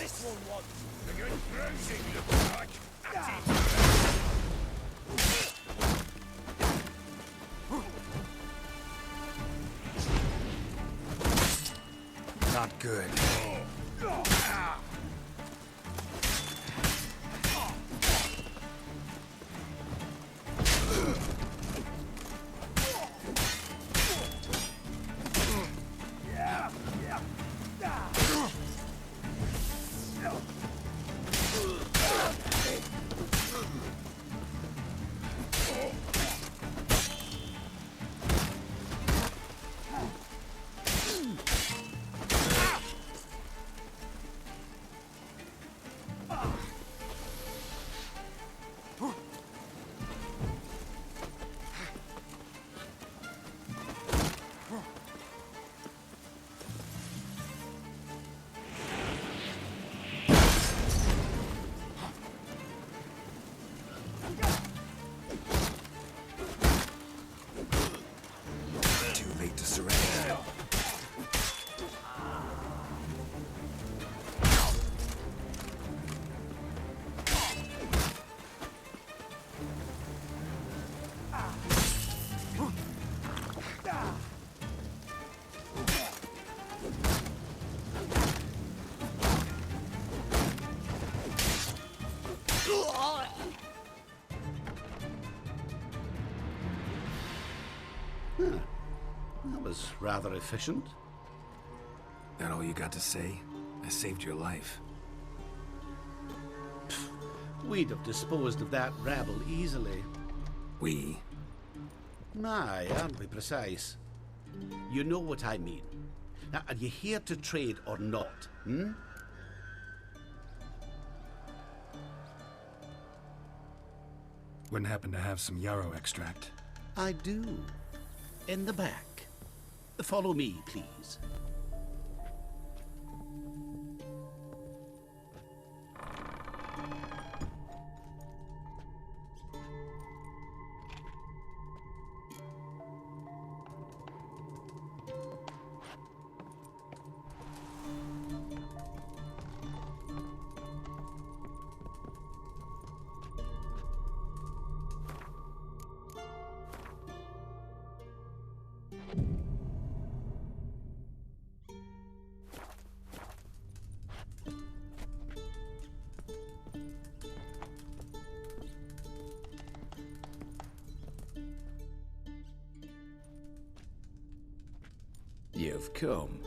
This one wants. A good bruising, looks like. Not good. Too late to surrender. That was rather efficient. That all you got to say? I saved your life. We'd have disposed of that rabble easily. We? Aye, aren't we precise? You know what I mean. Now, are you here to trade or not, hmm? Wouldn't happen to have some yarrow extract. I do. In the back. Follow me, please. You've come.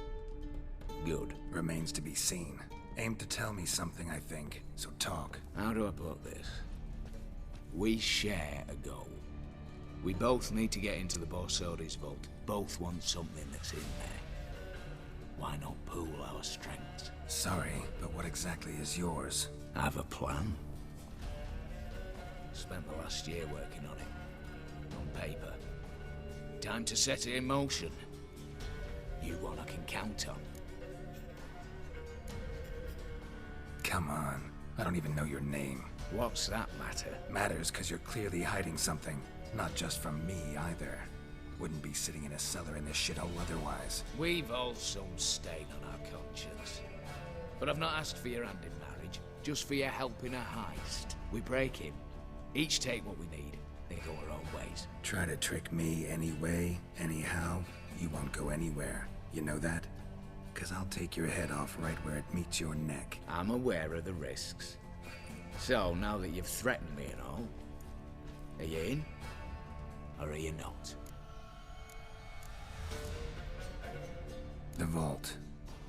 Good. Remains to be seen. Aim to tell me something, I think. So talk. How do I put this? We share a goal. We both need to get into the Borsodi's vault. Both want something that's in there. Why not pool our strengths? Sorry, but what exactly is yours? I have a plan. Spent the last year working on it. On paper. Time to set it in motion. You one I can count on. Come on. I don't even know your name. What's that matter? Matters because you're clearly hiding something. Not just from me, either. Wouldn't be sitting in a cellar in this shithole otherwise. We've all some stain on our conscience. But I've not asked for your hand in marriage, just for your help in a heist. We break in, each take what we need, then go our own ways. Try to trick me anyway, anyhow, you won't go anywhere. You know that? Because I'll take your head off right where it meets your neck. I'm aware of the risks. So, now that you've threatened me and all, are you in? Or are you not? The vault.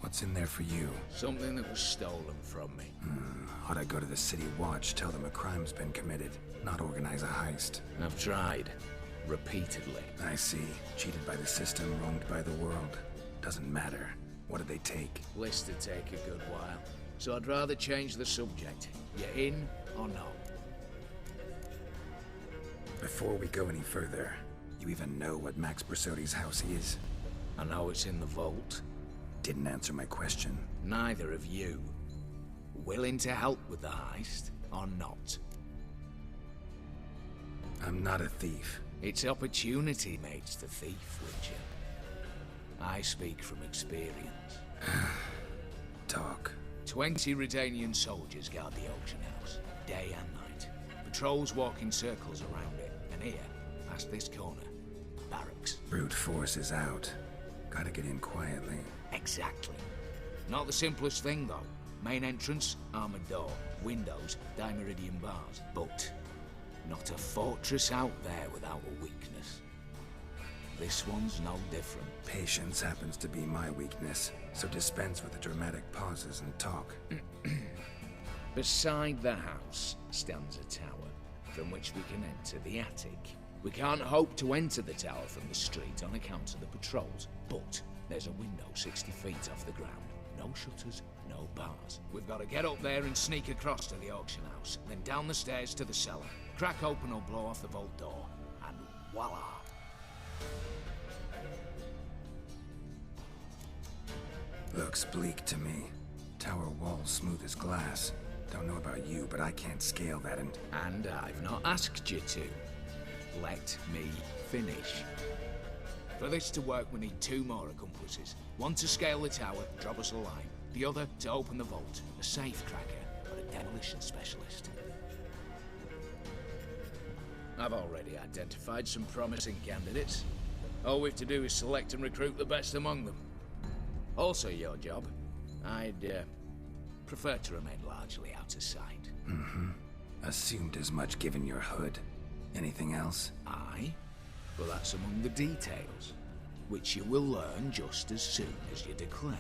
What's in there for you? Something that was stolen from me. Ought I go to the city watch, tell them a crime's been committed, not organize a heist? I've tried. Repeatedly. I see. Cheated by the system, wronged by the world. Doesn't matter. What did they take? List'd take a good while. So I'd rather change the subject. You in or not? Before we go any further, you even know what Max Bersodi's house is? I know it's in the vault. Didn't answer my question. Neither of you. Willing to help with the heist or not? I'm not a thief. It's opportunity makes the thief, Witcher. I speak from experience. Talk. 20 Redanian soldiers guard the auction house, day and night. Patrols walk in circles around it, and here, past this corner, barracks. Brute force is out. Gotta get in quietly. Exactly. Not the simplest thing, though. Main entrance, armored door, windows, dimeridian bars. But not a fortress out there without a weakness. This one's no different. Patience happens to be my weakness, so dispense with the dramatic pauses and talk. Beside the house stands a tower, from which we can enter the attic. We can't hope to enter the tower from the street on account of the patrols, but there's a window 60 feet off the ground. No shutters, no bars. We've got to get up there and sneak across to the auction house, then down the stairs to the cellar, crack open or blow off the vault door, and voila! Looks bleak to me. Tower walls smooth as glass. Don't know about you, but I can't scale that and... And I've not asked you to. Let me finish. For this to work, we need 2 more accomplices. One to scale the tower, drop us a line. The other to open the vault. A safe cracker, or a demolition specialist. I've already identified some promising candidates. All we've to do is select and recruit the best among them. Also your job. I'd prefer to remain largely out of sight. Assumed as much given your hood. Anything else? Aye? Well, that's among the details, which you will learn just as soon as you declare.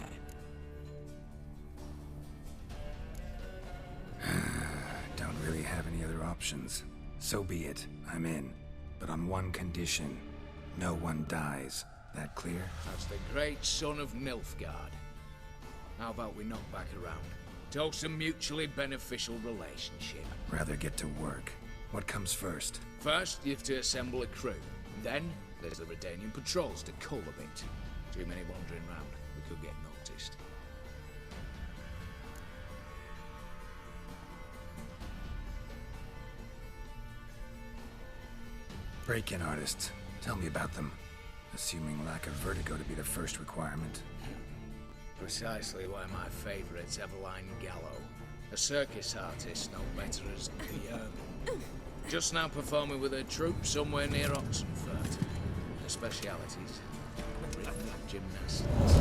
Don't really have any other options. So be it. I'm in. But on one condition. No one dies. That clear? That's the great son of Nilfgaard. How about we knock back around? Toast a mutually beneficial relationship. Rather get to work. What comes first? First, you have to assemble a crew. Then, there's the Redanian patrols to cull a bit. Too many wandering round. We could get noticed. Break-in artists. Tell me about them. Assuming lack of vertigo to be the first requirement. Precisely why my favourite's Eveline Gallo. A circus artist no better as the Ermine. Just now performing with her troupe somewhere near Oxenfurt. Her specialities, rhythmic gymnastics.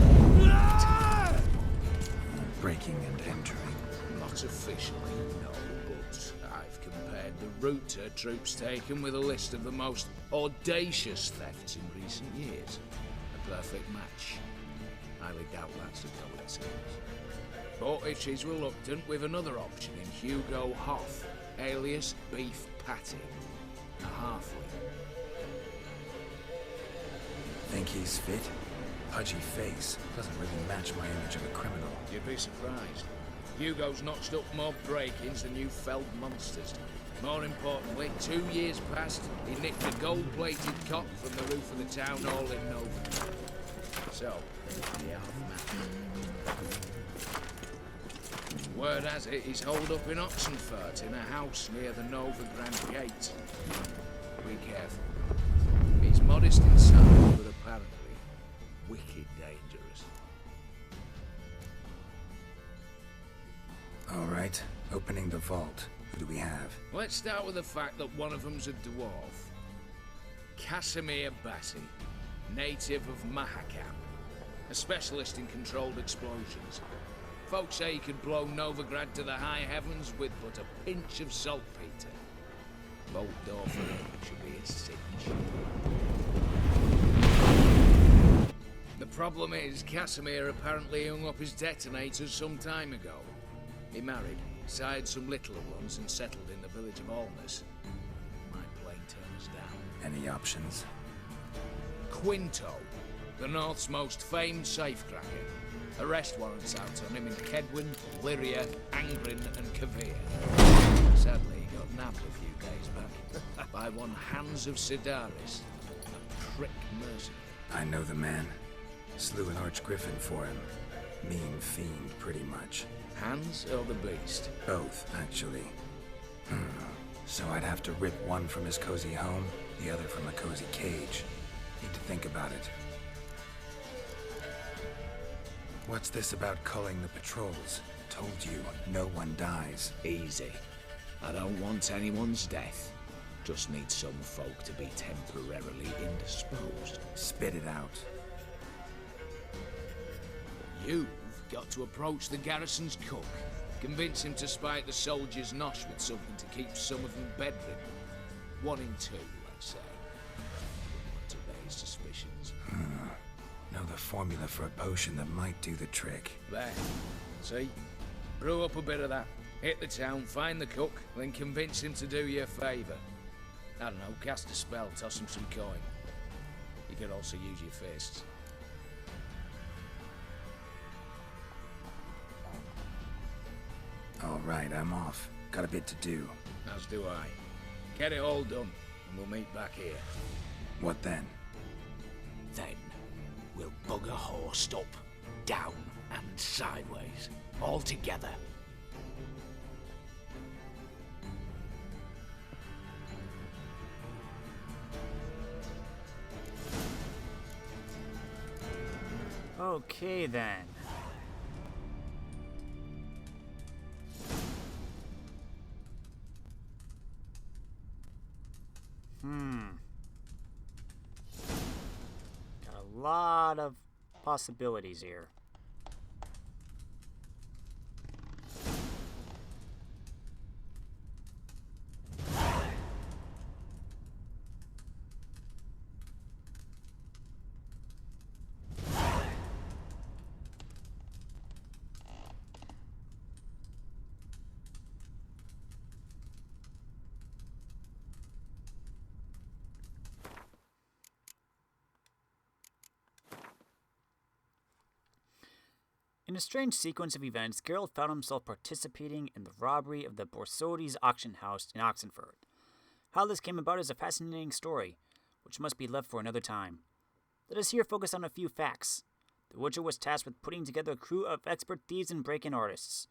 Breaking and entering. Not officially, no, but I've compared the route her troope's taken with a list of the most audacious thefts in recent years. A perfect match. Highly doubt that's a coincidence. But if she's reluctant, we've another option in Hugo Hoff, alias Beef Patty, a halfling. Think he's fit? Pudgy face doesn't really match my image of a criminal. You'd be surprised. Hugo's notched up more break-ins than you felled monsters. More importantly, 2 years past, he nicked a gold-plated cot from the roof of the town hall in Nova. So, the half-man. Word has it, he's holed up in Oxenfurt in a house near the Novigrad Gate. Be careful. He's modest inside, but apparently wicked dangerous. All right, opening the vault. Who do we have? Let's start with the fact that one of them's a dwarf. Casimir Bassi, native of Mahakam. A specialist in controlled explosions. Folks say he could blow Novigrad to the high heavens with but a pinch of saltpeter. Vault door for him should be a cinch. The problem is, Casimir apparently hung up his detonators some time ago. He married, sired some littler ones, and settled in the village of Alness. Might plain turn us down. Any options? Quinto, the North's most famed safecracker. Arrest warrants out on him in Kedwin, Lyria, Angrin, and Kavir. Sadly, he got nabbed a few days back by one Hans of Sidaris, a prick mercenary. I know the man. Slew an archgriffin for him. Mean fiend, pretty much. Hans or the beast? Both, actually. So I'd have to rip one from his cozy home, the other from a cozy cage. Need to think about it. What's this about culling the patrols? Told you, no one dies. Easy. I don't want anyone's death. Just need some folk to be temporarily indisposed. Spit it out. You've got to approach the garrison's cook. Convince him to spike the soldiers' nosh with something to keep some of them bedridden. 1 in 2, let's say. Want to raise suspicions. Know the formula for a potion that might do the trick. There. See? Brew up a bit of that. Hit the town, find the cook, then convince him to do you a favour. I don't know, cast a spell, toss him some coin. You could also use your fists. All right, I'm off. Got a bit to do. As do I. Get it all done, and we'll meet back here. What then? Then, we'll bugger horsed up, down, and sideways. All together. Okay then. Got a lot of possibilities here. In a strange sequence of events, Geralt found himself participating in the robbery of the Borsodi's auction house in Oxenford. How this came about is a fascinating story, which must be left for another time. Let us here focus on a few facts. The Witcher was tasked with putting together a crew of expert thieves and break-in artists.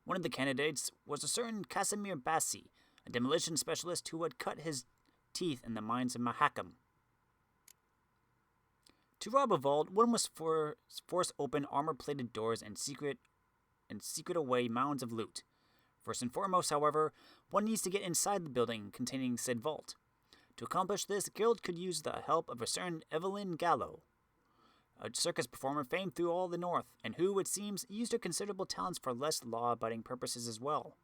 One of the candidates was a certain Casimir Bassi, a demolition specialist who had cut his teeth in the mines of Mahakam. To rob a vault, one must force open armor-plated doors and secret away mounds of loot. First and foremost, however, one needs to get inside the building containing said vault. To accomplish this, Geralt could use the help of a certain Evelyn Gallo, a circus performer famed through all the north, and who, it seems, used her considerable talents for less law-abiding purposes as well.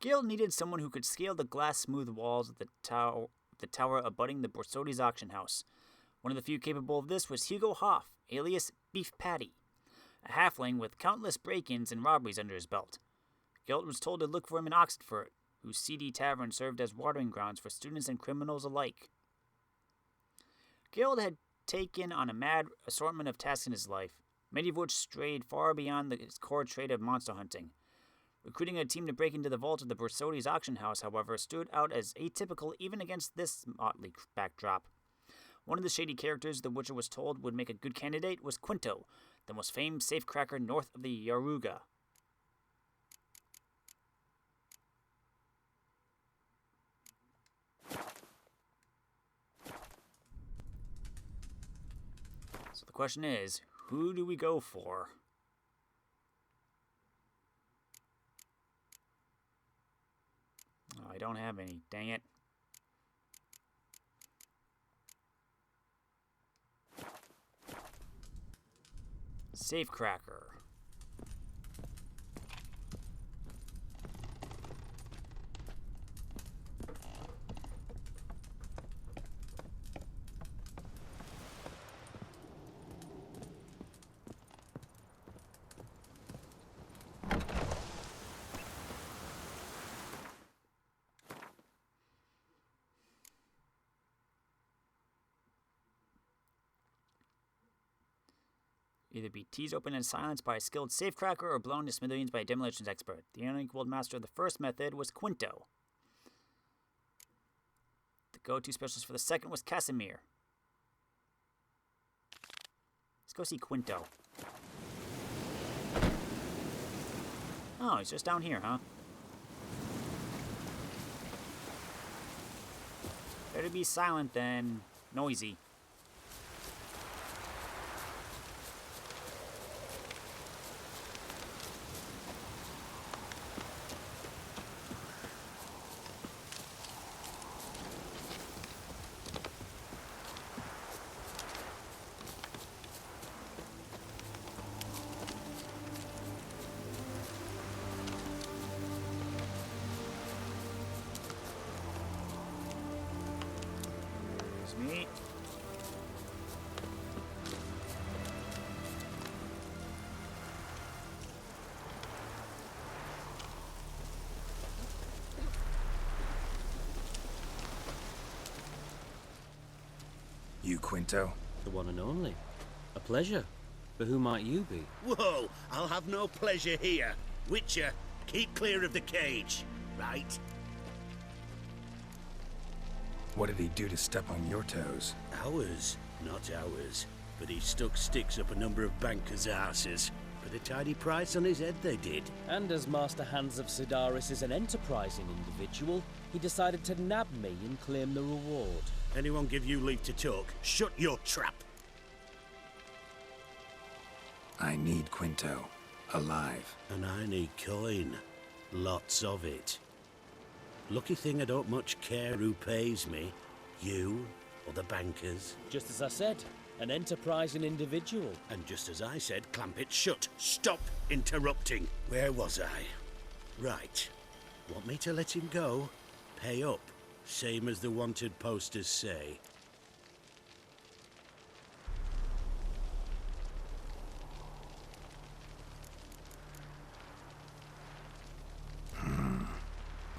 Geralt needed someone who could scale the glass-smooth walls of the tower abutting the Borsodi's auction house. One of the few capable of this was Hugo Hoff, alias Beef Patty, a halfling with countless break-ins and robberies under his belt. Geralt was told to look for him in Oxenford, whose seedy tavern served as watering grounds for students and criminals alike. Geralt had taken on a mad assortment of tasks in his life, many of which strayed far beyond his core trade of monster hunting. Recruiting a team to break into the vault of the Borsodi's auction house, however, stood out as atypical even against this motley backdrop. One of the shady characters the Witcher was told would make a good candidate was Quinto, the most famed safecracker north of the Yaruga. So the question is, who do we go for? Oh, I don't have any. Dang it. Safecracker. Either be teased open and silenced by a skilled safecracker or blown to smithereens by a demolitions expert. The unequaled master of the first method was Quinto. The go-to specialist for the second was Casimir. Let's go see Quinto. Oh, he's just down here, huh? Better be silent then. Noisy. Quinto. The one and only. A pleasure. But who might you be? Whoa, I'll have no pleasure here. Witcher, keep clear of the cage, right? What did he do to step on your toes? Ours, not ours. But he stuck sticks up a number of bankers' arses. For the tidy price on his head, they did. And as Master Hans of Sidaris is an enterprising individual, he decided to nab me and claim the reward. Anyone give you leave to talk? Shut your trap! I need Quinto. Alive. And I need coin. Lots of it. Lucky thing I don't much care who pays me. You or the bankers. Just as I said, an enterprising individual. And just as I said, clamp it shut. Stop interrupting. Where was I? Right. Want me to let him go? Pay up. Same as the wanted posters say.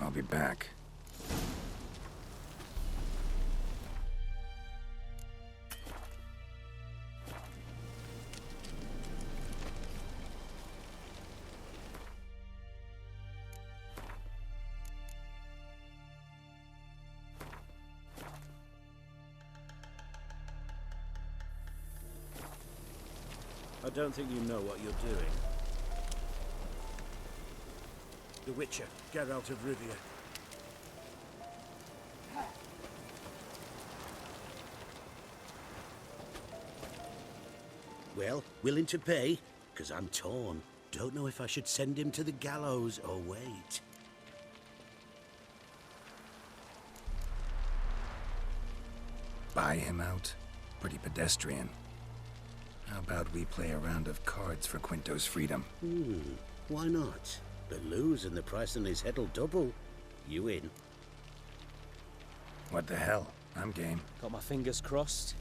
I'll be back. I don't think you know what you're doing. The Witcher, Geralt of Rivia. Well, willing to pay? 'Cause I'm torn. Don't know if I should send him to the gallows or wait. Buy him out? Pretty pedestrian. How about we play a round of cards for Quinto's freedom? Why not? But lose and the price on his head'll double. You in? What the hell? I'm game. Got my fingers crossed.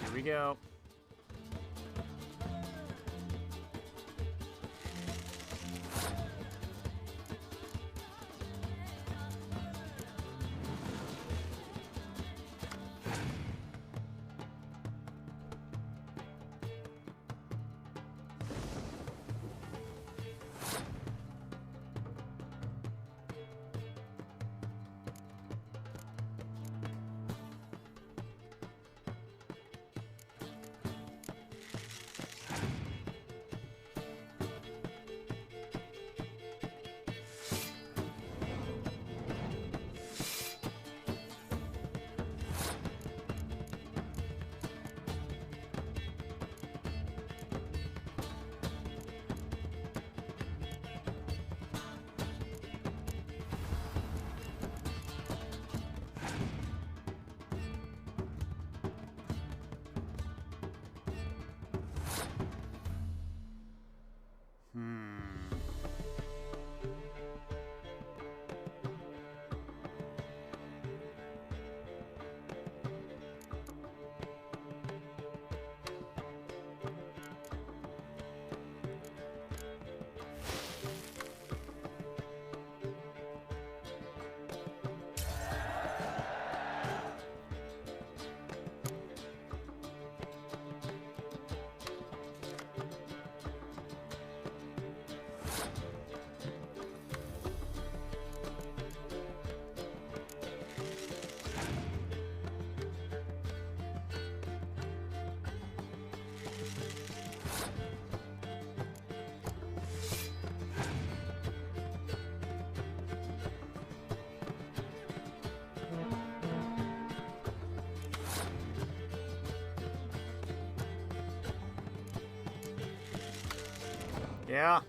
Here we go. Yeah.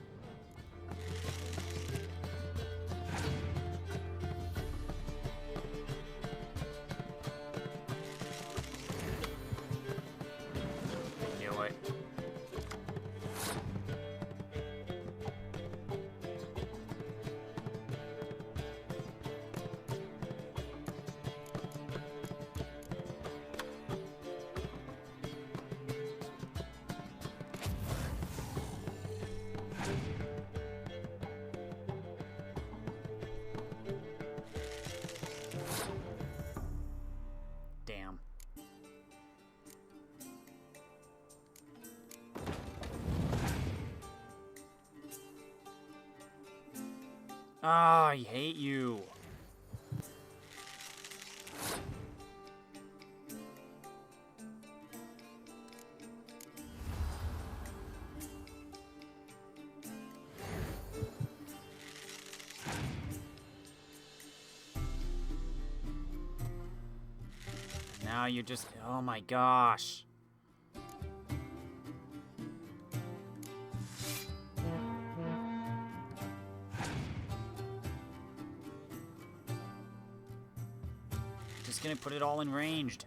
Knew it. Damn. Ah, I hate you. Now you're just, oh my gosh. Just gonna put it all in ranged.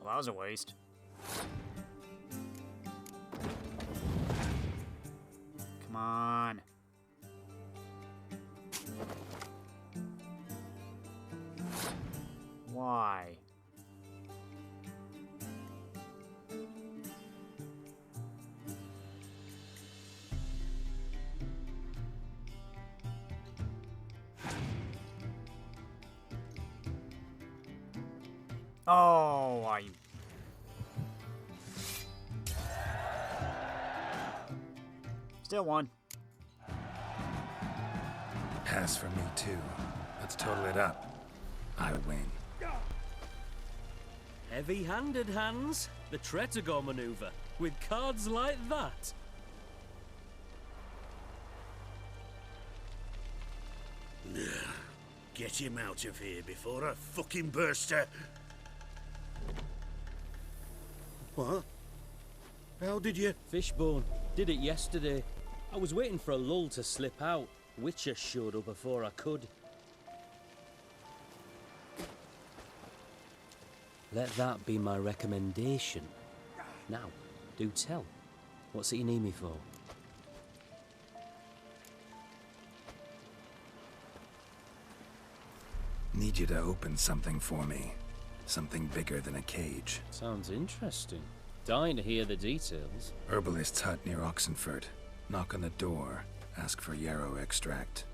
Well, that was a waste. Come on. Why? Oh, I... Still won. Pass for me, too. Let's total it up. I win. Heavy-handed, Hans. The Tretogor maneuver. With cards like that. Get him out of here before I fucking burst a... What? How did you... Fishbone. Did it yesterday. I was waiting for a lull to slip out. Witcher showed up before I could. Let that be my recommendation. Now, do tell. What's it you need me for? Need you to open something for me. Something bigger than a cage. Sounds interesting. Dying to hear the details. Herbalist's hut near Oxenford. Knock on the door. Ask for yarrow extract.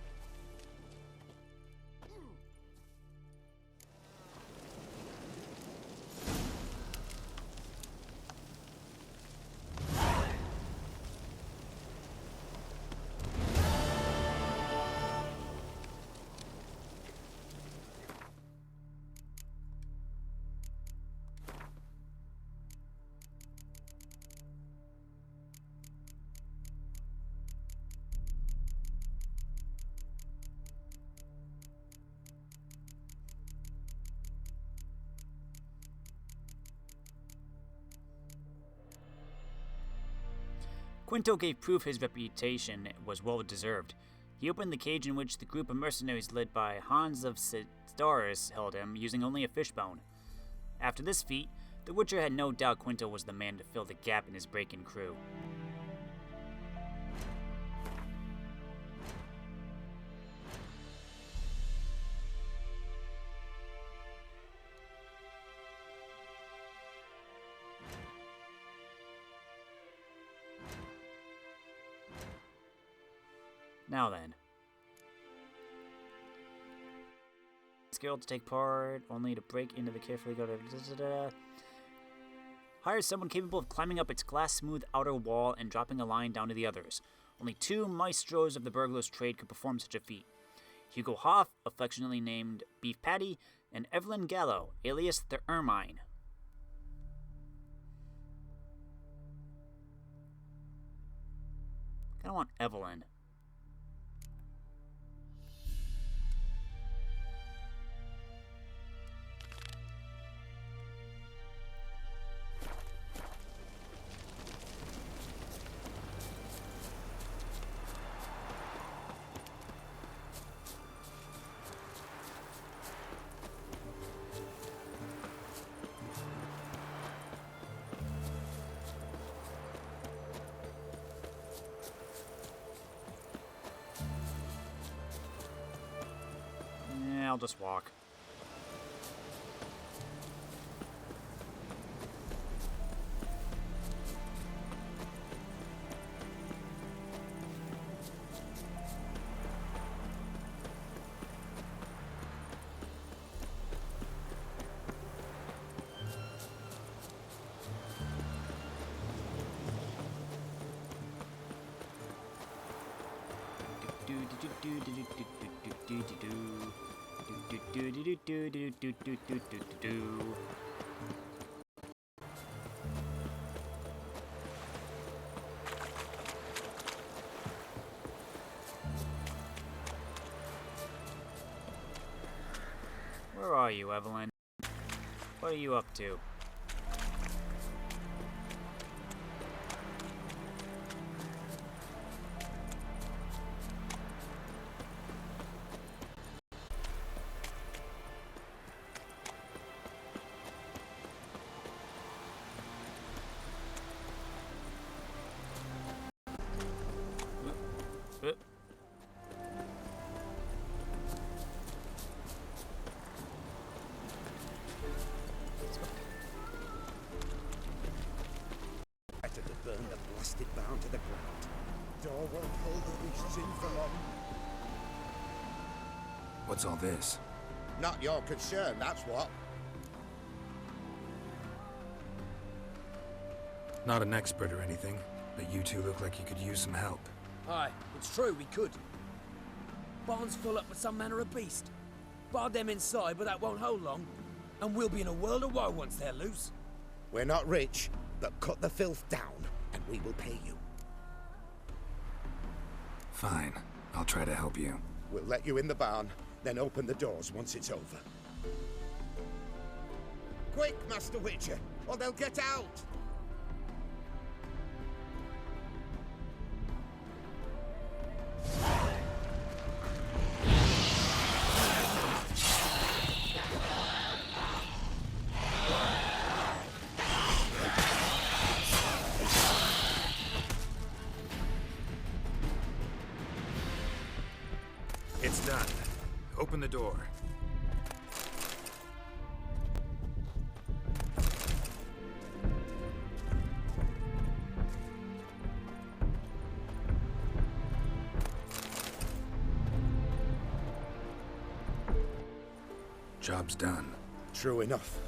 Quinto gave proof his reputation was well deserved. He opened the cage in which the group of mercenaries led by Hans of Sidaris held him, using only a fishbone. After this feat, the Witcher had no doubt Quinto was the man to fill the gap in his break-in crew. Now then. Geralt to take part, only to break into the carefully guarded... Hires someone capable of climbing up its glass-smooth outer wall and dropping a line down to the others. Only two maestros of the burglar's trade could perform such a feat. Hugo Hoff, affectionately named Beef Patty, and Evelyn Gallo, alias the Ermine. I don't want Evelyn. just walk. Where are you, Evelyn? What are you up to? Better to burn the blasted barn to the ground. Door won't hold the beasts in for long. What's all this? Not your concern, that's what. Not an expert or anything, but you two look like you could use some help. Aye, it's true, we could. Barn's full up with some manner of beast. Bar them inside, but that won't hold long. And we'll be in a world of woe once they're loose. We're not rich, but cut the filth down, and we will pay you. Fine, I'll try to help you. We'll let you in the barn, then open the doors once it's over. Quick, Master Witcher, or they'll get out! It's done. Open the door. Job's done. True enough.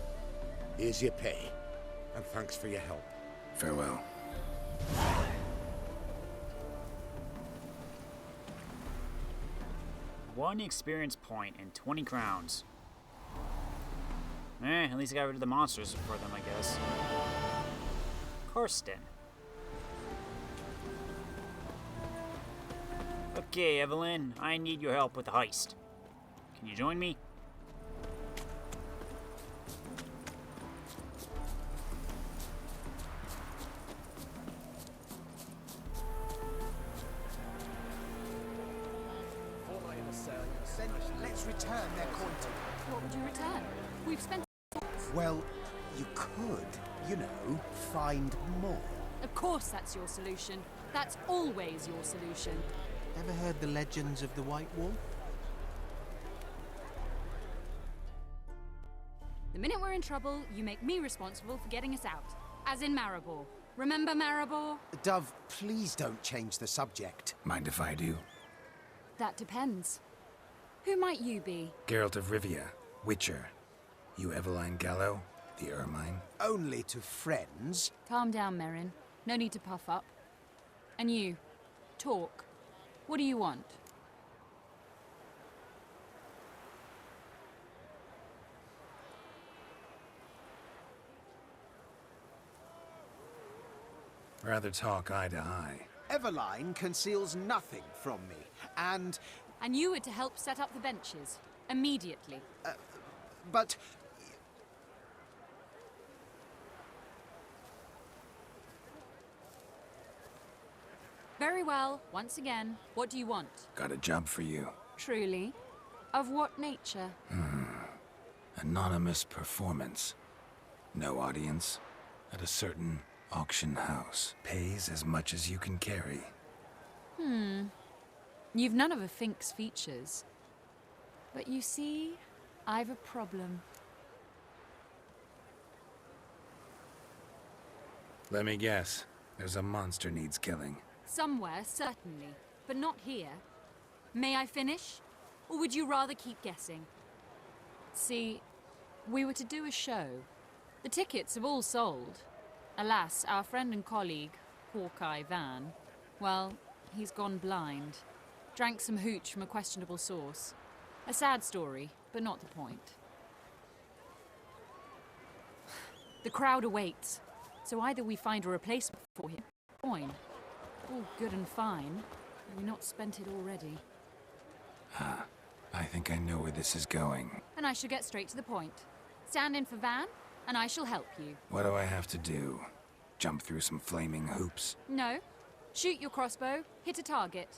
Here's your pay, and thanks for your help. Farewell. One experience point and 20 crowns. At least I got rid of the monsters for them, I guess. Karsten. Okay, Evelyn, I need your help with the heist. Can you join me? Let's return their coin to them. What would you return? We've spent... Well, you could, you know, find more. Of course that's your solution. That's always your solution. Ever heard the legends of the White Wolf? The minute we're in trouble, you make me responsible for getting us out. As in Maribor. Remember Maribor? Dove, please don't change the subject. Mind if I do? That depends. Who might you be? Geralt of Rivia, Witcher. You Eveline Gallo, the Ermine. Only to friends. Calm down, Merrin. No need to puff up. And you, talk. What do you want? Rather talk eye to eye. Eveline conceals nothing from me, and... And you were to help set up the benches. Immediately. but... Very well. Once again, what do you want? Got a job for you. Truly? Of what nature? Anonymous performance. No audience. At a certain auction house. Pays as much as you can carry. You've none of a Fink's features. But you see, I've a problem. Let me guess. There's a monster needs killing. Somewhere, certainly, but not here. May I finish? Or would you rather keep guessing? See, we were to do a show. The tickets have all sold. Alas, our friend and colleague, Hawkeye Van, well, he's gone blind. Drank some hooch from a questionable source. A sad story, but not the point. The crowd awaits, so either we find a replacement for him, or coin. All good and fine. Have we not spent it already? I think I know where this is going. And I shall get straight to the point. Stand in for Van, and I shall help you. What do I have to do? Jump through some flaming hoops? No. Shoot your crossbow, hit a target.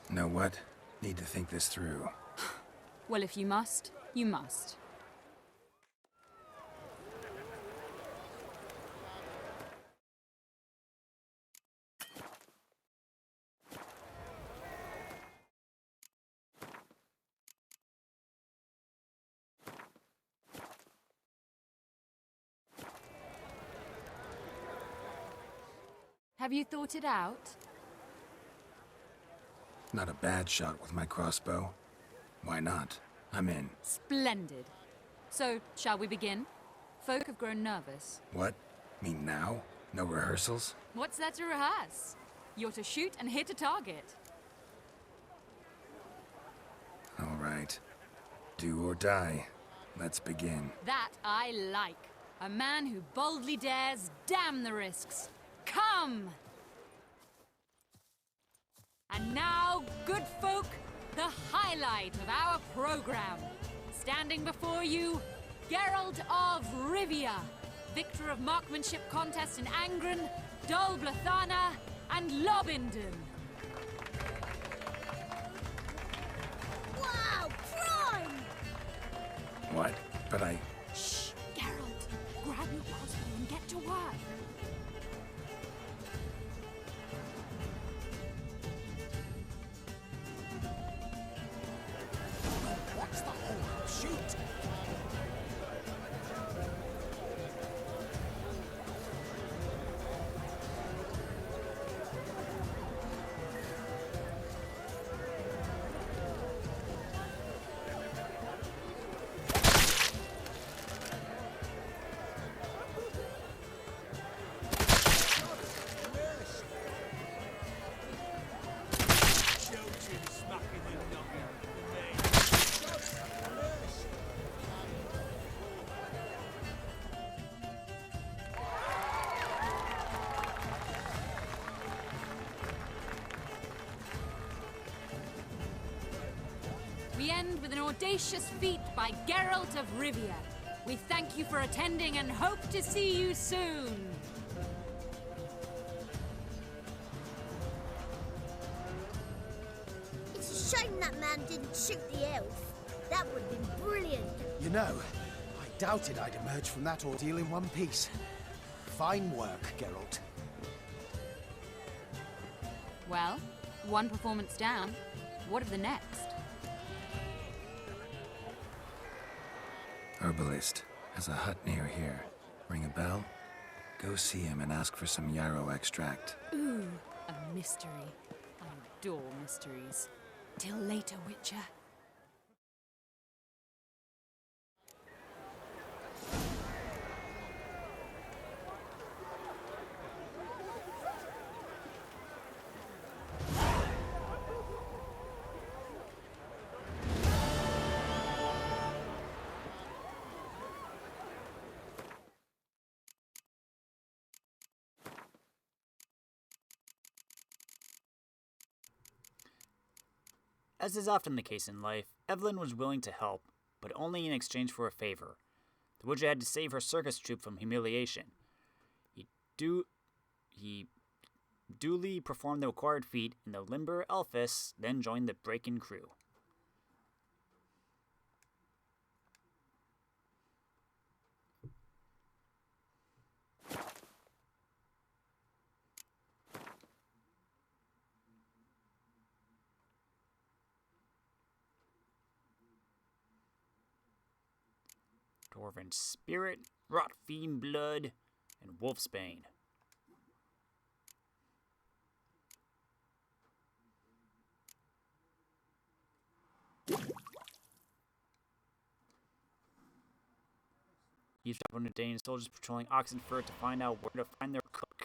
Know what? Need to think this through. Well, if you must, you must. Have you thought it out? Not a bad shot with my crossbow. Why not? I'm in. Splendid. So, shall we begin? Folk have grown nervous. What? Me now? No rehearsals? What's there to rehearse? You're to shoot and hit a target. All right. Do or die. Let's begin. That I like. A man who boldly dares, damn the risks. Come! And now, good folk, the highlight of our program. Standing before you, Geralt of Rivia, victor of marksmanship contests in Angren, Dol Blathana, and Lobindon. Wow, prime! What? But I... Shh, Geralt, grab your crossbow and get to work. What's the hold? Shoot! We end with an audacious feat by Geralt of Rivia. We thank you for attending and hope to see you soon. It's a shame that man didn't shoot the elf. That would have been brilliant. You know, I doubted I'd emerge from that ordeal in one piece. Fine work, Geralt. Well, one performance down. What of the next? Herbalist. Has a hut near here. Ring a bell? Go see him and ask for some yarrow extract. Ooh, a mystery. I adore mysteries. Till later, Witcher. As is often the case in life, Evelyn was willing to help, but only in exchange for a favor. The Witcher had to save her circus troupe from humiliation. He duly performed the required feat in the limber Elphis, then joined the break-in crew. Dwarven spirit, rot fiend blood, and wolfsbane. Eavesdrop on the Dane soldiers patrolling Oxenford to find out where to find their cook.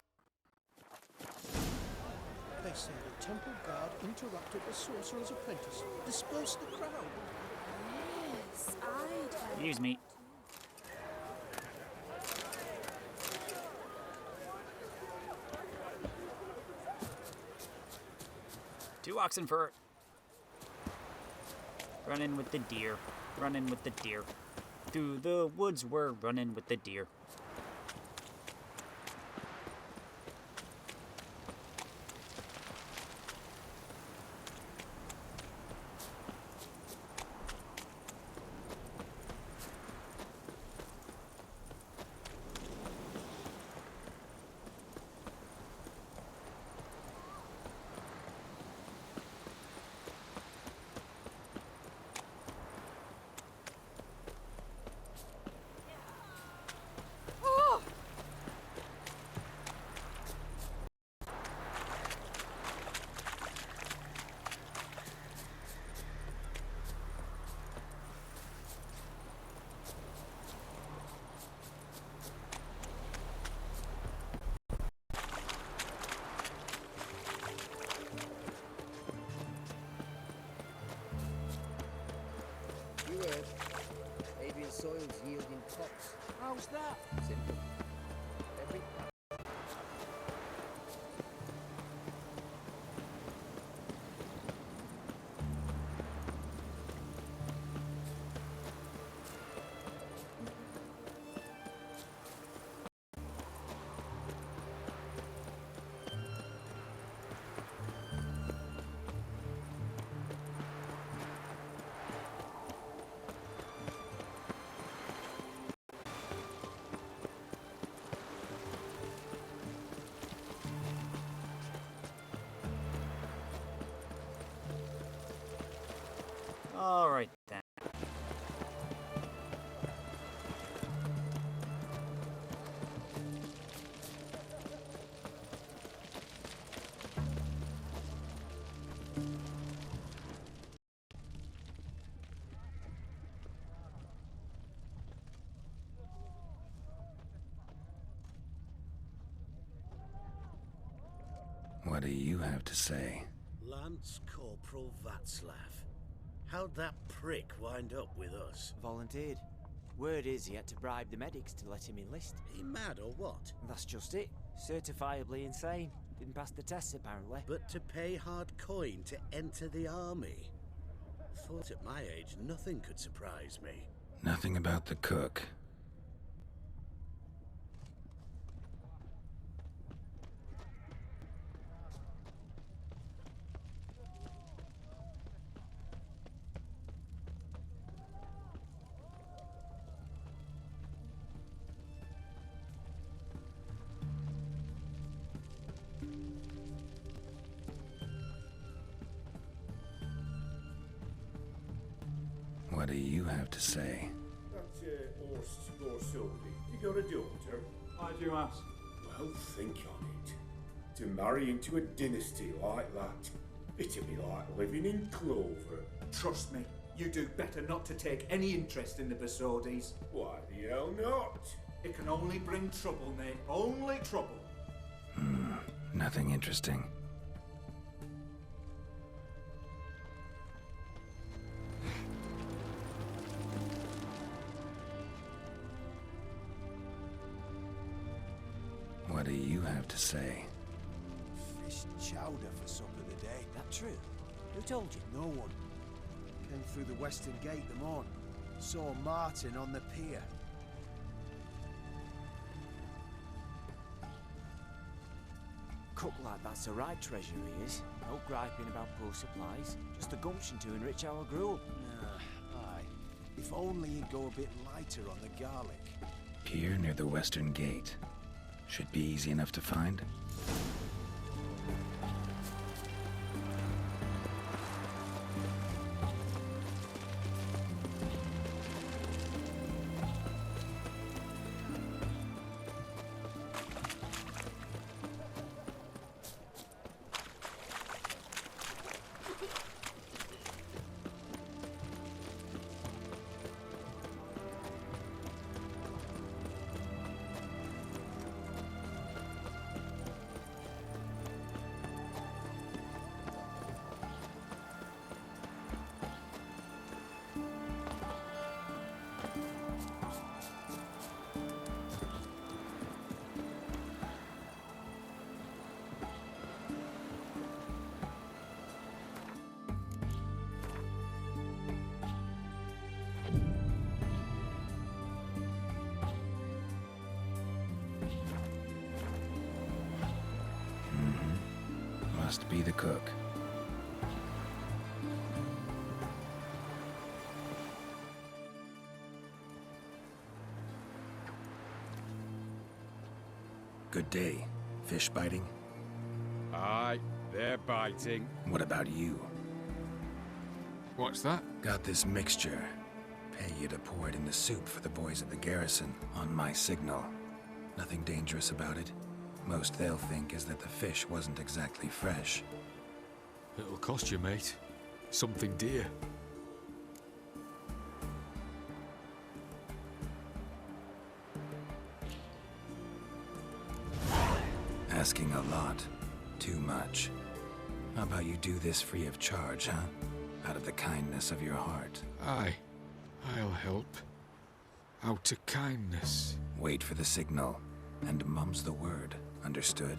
They say the temple guard interrupted the sorcerer's apprentice. Disperse the crowd. Yes, I'd heard. Excuse me. To Oxenford. Running with the deer. Running with the deer. Through the woods we're running with the deer. You heard. Avian soils yielding crops. How's that? Simple. Every Alright then. What do you have to say? Lance Corporal Václav. How'd that prick wind up with us? Volunteered. Word is he had to bribe the medics to let him enlist. He mad or what? That's just it. Certifiably insane. Didn't pass the tests apparently. But to pay hard coin to enter the army? Thought at my age nothing could surprise me. Nothing about the cook. What do you have to say? That's horse Borsodi. You got a daughter? Why do you ask? Well, think on it. To marry into a dynasty like that, it'd be like living in clover. Trust me, you do better not to take any interest in the Borsodis. Why the hell not? It can only bring trouble, mate. Only trouble. Nothing interesting. What do you have to say? Fish chowder for supper today. That true? Who told you? No one. Came through the western gate the morn. Saw Martin on the pier. Cook like that's the right treasure he is. No griping about poor supplies. Just the gumption to enrich our gruel. Aye. If only he'd go a bit lighter on the garlic. Pier near the western gate. Should be easy enough to find. Must be the cook. Good day. Fish biting? Aye, they're biting. What about you? What's that? Got this mixture. Pay you to pour it in the soup for the boys at the garrison, on my signal. Nothing dangerous about it. Most they'll think is that the fish wasn't exactly fresh. It'll cost you, mate. Something dear. Asking a lot. Too much. How about you do this free of charge, huh? Out of the kindness of your heart. Aye, I'll help. Out of kindness. Wait for the signal, and mum's the word. Understood?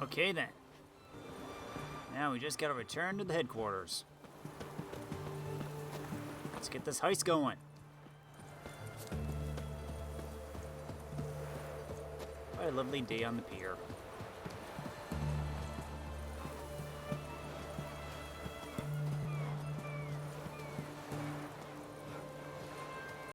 Okay then. Now we just gotta return to the headquarters. Let's get this heist going. What a lovely day on the pier.